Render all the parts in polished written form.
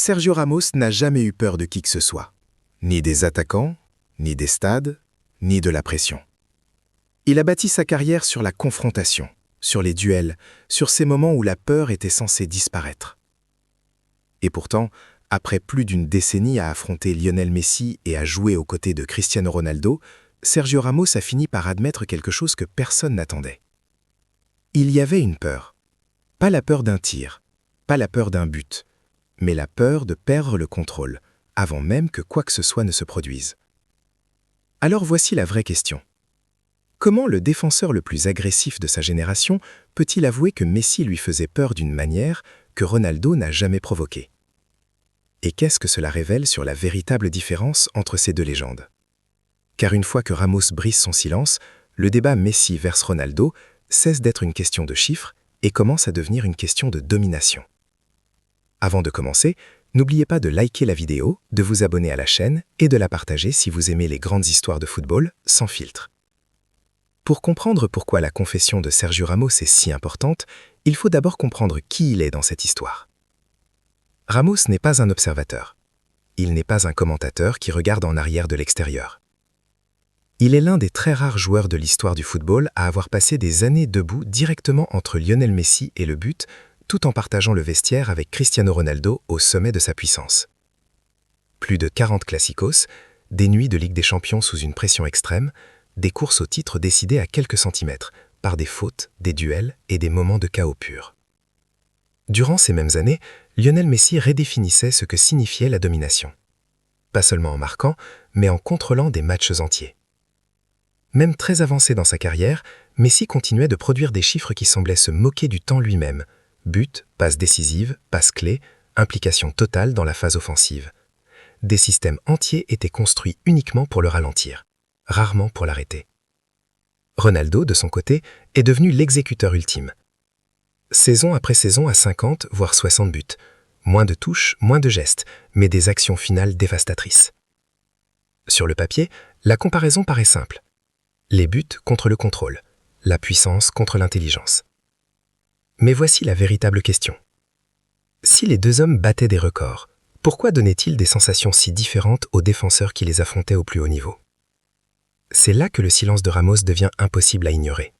Sergio Ramos n'a jamais eu peur de qui que ce soit. Ni des attaquants, ni des stades, ni de la pression. Il a bâti sa carrière sur la confrontation, sur les duels, sur ces moments où la peur était censée disparaître. Et pourtant, après plus d'une décennie à affronter Lionel Messi et à jouer aux côtés de Cristiano Ronaldo, Sergio Ramos a fini par admettre quelque chose que personne n'attendait. Il y avait une peur. Pas la peur d'un tir, pas la peur d'un but, mais la peur de perdre le contrôle, avant même que quoi que ce soit ne se produise. Alors voici la vraie question. Comment le défenseur le plus agressif de sa génération peut-il avouer que Messi lui faisait peur d'une manière que Ronaldo n'a jamais provoquée? Et qu'est-ce que cela révèle sur la véritable différence entre ces deux légendes? Car une fois que Ramos brise son silence, le débat Messi versus Ronaldo cesse d'être une question de chiffres et commence à devenir une question de domination. Avant de commencer, n'oubliez pas de liker la vidéo, de vous abonner à la chaîne et de la partager si vous aimez les grandes histoires de football sans filtre. Pour comprendre pourquoi la confession de Sergio Ramos est si importante, il faut d'abord comprendre qui il est dans cette histoire. Ramos n'est pas un observateur. Il n'est pas un commentateur qui regarde en arrière de l'extérieur. Il est l'un des très rares joueurs de l'histoire du football à avoir passé des années debout directement entre Lionel Messi et le but, tout en partageant le vestiaire avec Cristiano Ronaldo au sommet de sa puissance. Plus de 40 classicos, des nuits de Ligue des Champions sous une pression extrême, des courses au titre décidées à quelques centimètres, par des fautes, des duels et des moments de chaos pur. Durant ces mêmes années, Lionel Messi redéfinissait ce que signifiait la domination. Pas seulement en marquant, mais en contrôlant des matchs entiers. Même très avancé dans sa carrière, Messi continuait de produire des chiffres qui semblaient se moquer du temps lui-même. Buts, passes décisives, passes clés, implication totale dans la phase offensive. Des systèmes entiers étaient construits uniquement pour le ralentir, rarement pour l'arrêter. Ronaldo, de son côté, est devenu l'exécuteur ultime. Saison après saison à 50, voire 60 buts. Moins de touches, moins de gestes, mais des actions finales dévastatrices. Sur le papier, la comparaison paraît simple. Les buts contre le contrôle, la puissance contre l'intelligence. Mais voici la véritable question. Si les deux hommes battaient des records, pourquoi donnaient-ils des sensations si différentes aux défenseurs qui les affrontaient au plus haut niveau? C'est là que le silence de Ramos devient impossible à ignorer.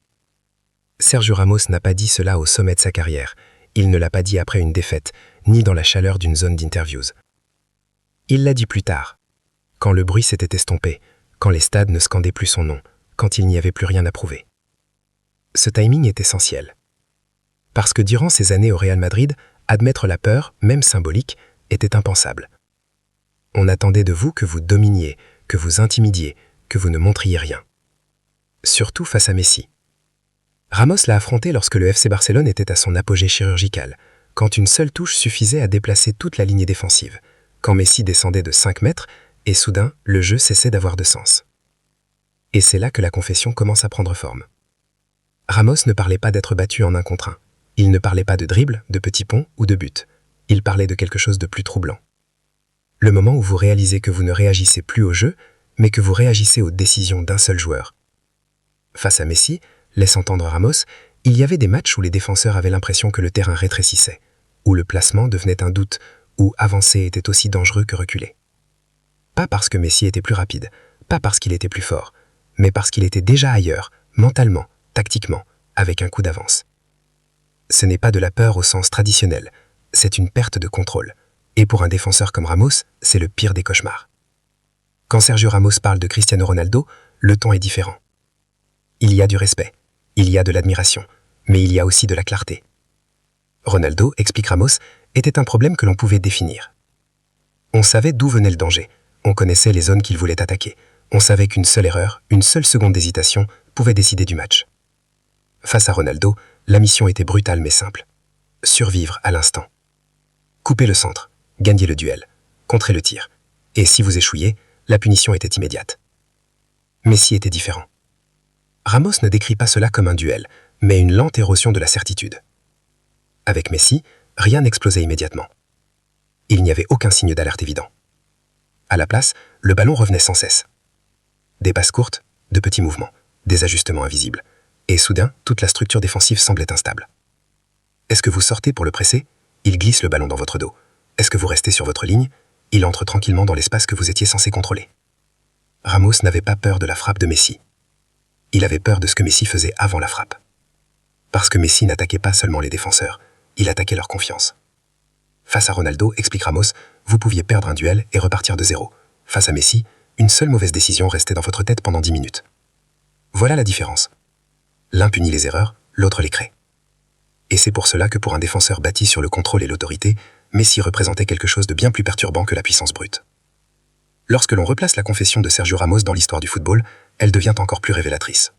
Sergio Ramos n'a pas dit cela au sommet de sa carrière, il ne l'a pas dit après une défaite, ni dans la chaleur d'une zone d'interviews. Il l'a dit plus tard, quand le bruit s'était estompé, quand les stades ne scandaient plus son nom, quand il n'y avait plus rien à prouver. Ce timing est essentiel. Parce que durant ces années au Real Madrid, admettre la peur, même symbolique, était impensable. On attendait de vous que vous dominiez, que vous intimidiez, que vous ne montriez rien. Surtout face à Messi. Ramos l'a affronté lorsque le FC Barcelone était à son apogée chirurgical, quand une seule touche suffisait à déplacer toute la ligne défensive, quand Messi descendait de 5 mètres et soudain, le jeu cessait d'avoir de sens. Et c'est là que la confession commence à prendre forme. Ramos ne parlait pas d'être battu en 1 contre 1. Il ne parlait pas de dribble, de petits ponts ou de but. Il parlait de quelque chose de plus troublant. Le moment où vous réalisez que vous ne réagissez plus au jeu, mais que vous réagissez aux décisions d'un seul joueur. Face à Messi, laisse entendre Ramos, il y avait des matchs où les défenseurs avaient l'impression que le terrain rétrécissait, où le placement devenait un doute, où avancer était aussi dangereux que reculer. Pas parce que Messi était plus rapide, pas parce qu'il était plus fort, mais parce qu'il était déjà ailleurs, mentalement, tactiquement, avec un coup d'avance. Ce n'est pas de la peur au sens traditionnel, c'est une perte de contrôle. Et pour un défenseur comme Ramos, c'est le pire des cauchemars. Quand Sergio Ramos parle de Cristiano Ronaldo, le ton est différent. Il y a du respect, il y a de l'admiration, mais il y a aussi de la clarté. Ronaldo, explique Ramos, était un problème que l'on pouvait définir. On savait d'où venait le danger, on connaissait les zones qu'il voulait attaquer, on savait qu'une seule erreur, une seule seconde d'hésitation pouvait décider du match. Face à Ronaldo, la mission était brutale mais simple. Survivre à l'instant. Couper le centre, gagner le duel, contrer le tir. Et si vous échouiez, la punition était immédiate. Messi était différent. Ramos ne décrit pas cela comme un duel, mais une lente érosion de la certitude. Avec Messi, rien n'explosait immédiatement. Il n'y avait aucun signe d'alerte évident. À la place, le ballon revenait sans cesse. Des passes courtes, de petits mouvements, des ajustements invisibles. Et soudain, toute la structure défensive semblait instable. Est-ce que vous sortez pour le presser? Il glisse le ballon dans votre dos. Est-ce que vous restez sur votre ligne? Il entre tranquillement dans l'espace que vous étiez censé contrôler. Ramos n'avait pas peur de la frappe de Messi. Il avait peur de ce que Messi faisait avant la frappe. Parce que Messi n'attaquait pas seulement les défenseurs, il attaquait leur confiance. Face à Ronaldo, explique Ramos, vous pouviez perdre un duel et repartir de zéro. Face à Messi, une seule mauvaise décision restait dans votre tête pendant 10 minutes. Voilà la différence. L'un punit les erreurs, l'autre les crée. Et c'est pour cela que pour un défenseur bâti sur le contrôle et l'autorité, Messi représentait quelque chose de bien plus perturbant que la puissance brute. Lorsque l'on replace la confession de Sergio Ramos dans l'histoire du football, elle devient encore plus révélatrice.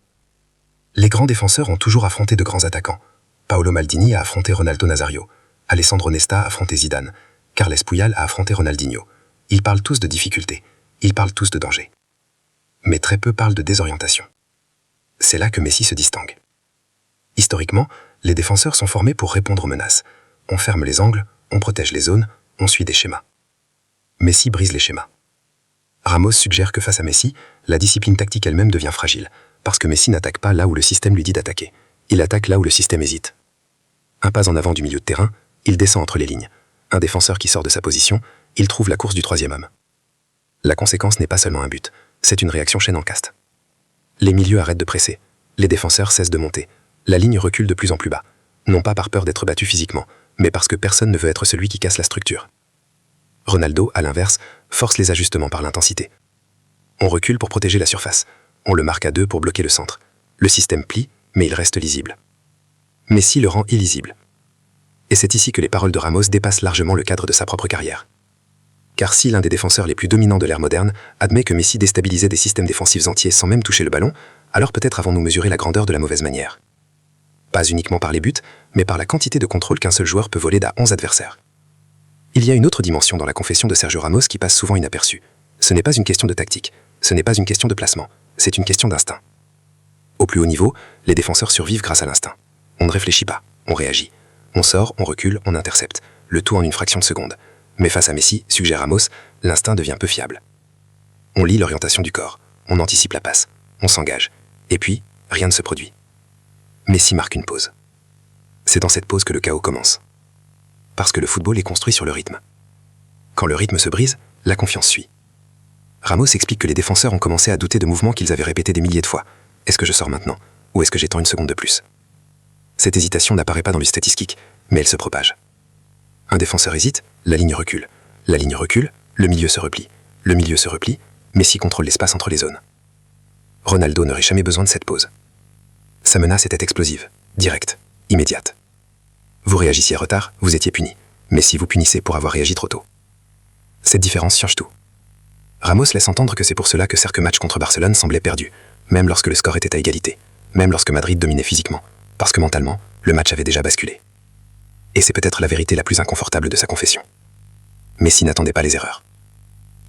Les grands défenseurs ont toujours affronté de grands attaquants. Paolo Maldini a affronté Ronaldo Nazario, Alessandro Nesta a affronté Zidane, Carles Puyal a affronté Ronaldinho. Ils parlent tous de difficultés, ils parlent tous de danger. Mais très peu parlent de désorientation. C'est là que Messi se distingue. Historiquement, les défenseurs sont formés pour répondre aux menaces. On ferme les angles, on protège les zones, on suit des schémas. Messi brise les schémas. Ramos suggère que face à Messi, la discipline tactique elle-même devient fragile, parce que Messi n'attaque pas là où le système lui dit d'attaquer. Il attaque là où le système hésite. Un pas en avant du milieu de terrain, il descend entre les lignes. Un défenseur qui sort de sa position, il trouve la course du troisième homme. La conséquence n'est pas seulement un but, c'est une réaction chaîne en caste. Les milieux arrêtent de presser, les défenseurs cessent de monter, la ligne recule de plus en plus bas, non pas par peur d'être battu physiquement, mais parce que personne ne veut être celui qui casse la structure. Ronaldo, à l'inverse, force les ajustements par l'intensité. On recule pour protéger la surface, on le marque à deux pour bloquer le centre. Le système plie, mais il reste lisible. Messi le rend illisible. Et c'est ici que les paroles de Ramos dépassent largement le cadre de sa propre carrière. Car si l'un des défenseurs les plus dominants de l'ère moderne admet que Messi déstabilisait des systèmes défensifs entiers sans même toucher le ballon, alors peut-être avons-nous mesuré la grandeur de la mauvaise manière. Pas uniquement par les buts, mais par la quantité de contrôle qu'un seul joueur peut voler d'à 11 adversaires. Il y a une autre dimension dans la confession de Sergio Ramos qui passe souvent inaperçue. Ce n'est pas une question de tactique, ce n'est pas une question de placement, c'est une question d'instinct. Au plus haut niveau, les défenseurs survivent grâce à l'instinct. On ne réfléchit pas, on réagit. On sort, on recule, on intercepte, le tout en une fraction de seconde. Mais face à Messi, suggère Ramos, l'instinct devient peu fiable. On lit l'orientation du corps, on anticipe la passe, on s'engage, et puis, rien ne se produit. Messi marque une pause. C'est dans cette pause que le chaos commence. Parce que le football est construit sur le rythme. Quand le rythme se brise, la confiance suit. Ramos explique que les défenseurs ont commencé à douter de mouvements qu'ils avaient répétés des milliers de fois. Est-ce que je sors maintenant? Ou est-ce que j'étends une seconde de plus? Cette hésitation n'apparaît pas dans les statistiques, mais elle se propage. Un défenseur hésite, la ligne recule. La ligne recule, le milieu se replie. Le milieu se replie, Messi contrôle l'espace entre les zones. Ronaldo n'aurait jamais besoin de cette pause. Sa menace était explosive, directe, immédiate. Vous réagissiez à retard, vous étiez puni. Messi vous punissez pour avoir réagi trop tôt. Cette différence change tout. Ramos laisse entendre que c'est pour cela que certes match contre Barcelone semblait perdu, même lorsque le score était à égalité, même lorsque Madrid dominait physiquement, parce que mentalement, le match avait déjà basculé. Et c'est peut-être la vérité la plus inconfortable de sa confession. Messi n'attendait pas les erreurs.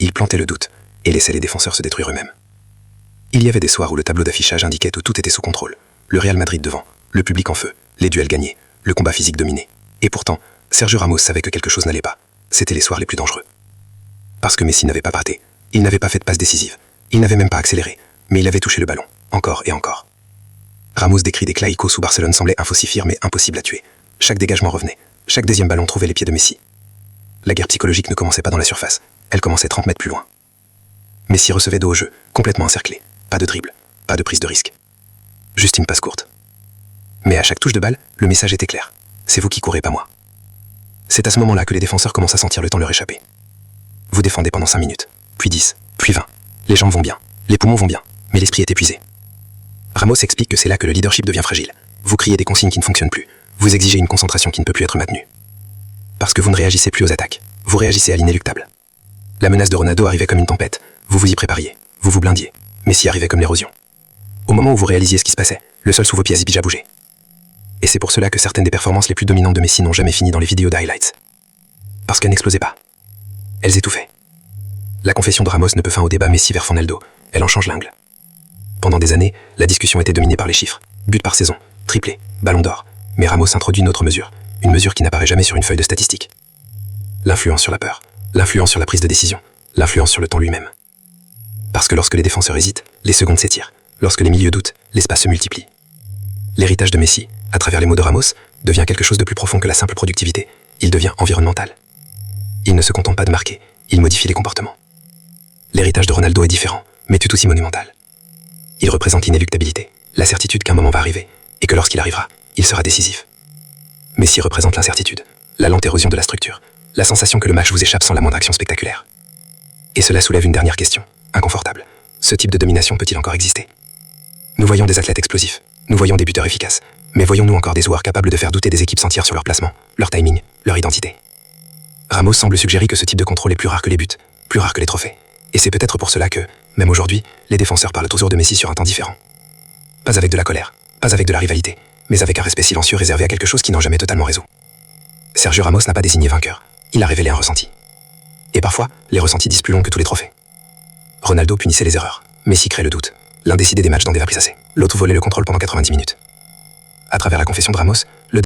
Il plantait le doute et laissait les défenseurs se détruire eux-mêmes. Il y avait des soirs où le tableau d'affichage indiquait où tout était sous contrôle. Le Real Madrid devant, le public en feu, les duels gagnés, le combat physique dominé. Et pourtant, Sergio Ramos savait que quelque chose n'allait pas. C'était les soirs les plus dangereux. Parce que Messi n'avait pas raté, il n'avait pas fait de passe décisive, il n'avait même pas accéléré, mais il avait touché le ballon, encore et encore. Ramos décrit des claicos où Barcelone semblait infaucifire mais impossible à tuer. Chaque dégagement revenait, chaque deuxième ballon trouvait les pieds de Messi. La guerre psychologique ne commençait pas dans la surface, elle commençait 30 mètres plus loin. Messi recevait dos au jeu, complètement encerclé, pas de dribble, pas de prise de risque. Juste une passe courte. Mais à chaque touche de balle, le message était clair. C'est vous qui courez, pas moi. C'est à ce moment-là que les défenseurs commencent à sentir le temps leur échapper. Vous défendez pendant 5 minutes, puis 10, puis 20. Les jambes vont bien, les poumons vont bien, mais l'esprit est épuisé. Ramos explique que c'est là que le leadership devient fragile. Vous criez des consignes qui ne fonctionnent plus. Vous exigez une concentration qui ne peut plus être maintenue. Parce que vous ne réagissez plus aux attaques. Vous réagissez à l'inéluctable. La menace de Ronaldo arrivait comme une tempête. Vous vous y prépariez. Vous vous blindiez. Messi arrivait comme l'érosion. Au moment où vous réalisiez ce qui se passait, le sol sous vos pieds a déjà bougé. Et c'est pour cela que certaines des performances les plus dominantes de Messi n'ont jamais fini dans les vidéos d'highlights. Parce qu'elles n'explosaient pas. Elles étouffaient. La confession de Ramos ne peut fin au débat Messi vers Ronaldo. Elle en change l'angle. Pendant des années, la discussion était dominée par les chiffres. But par saison, triplé, ballon d'or. Mais Ramos introduit une autre mesure. Une mesure qui n'apparaît jamais sur une feuille de statistiques. L'influence sur la peur. L'influence sur la prise de décision. L'influence sur le temps lui-même. Parce que lorsque les défenseurs hésitent, les secondes s'étirent. Lorsque les milieux doutent, l'espace se multiplie. L'héritage de Messi, à travers les mots de Ramos, devient quelque chose de plus profond que la simple productivité. Il devient environnemental. Il ne se contente pas de marquer, il modifie les comportements. L'héritage de Ronaldo est différent, mais tout aussi monumental. Il représente l'inéluctabilité, la certitude qu'un moment va arriver, et que lorsqu'il arrivera, il sera décisif. Messi représente l'incertitude, la lente érosion de la structure, la sensation que le match vous échappe sans la moindre action spectaculaire. Et cela soulève une dernière question, inconfortable. Ce type de domination peut-il encore exister? Nous voyons des athlètes explosifs, nous voyons des buteurs efficaces, mais voyons-nous encore des joueurs capables de faire douter des équipes entières sur leur placement, leur timing, leur identité? Ramos semble suggérer que ce type de contrôle est plus rare que les buts, plus rare que les trophées. Et c'est peut-être pour cela que, même aujourd'hui, les défenseurs parlent toujours de Messi sur un temps différent. Pas avec de la colère, pas avec de la rivalité, mais avec un respect silencieux réservé à quelque chose qui n'en jamais totalement résolu. Sergio Ramos n'a pas désigné vainqueur, il a révélé un ressenti. Et parfois, les ressentis disent plus long que tous les trophées. Ronaldo punissait les erreurs, Messi crée le doute. L'un décidait des matchs dans des vaprisacés, l'autre volait le contrôle pendant 90 minutes. À travers la confession de Ramos,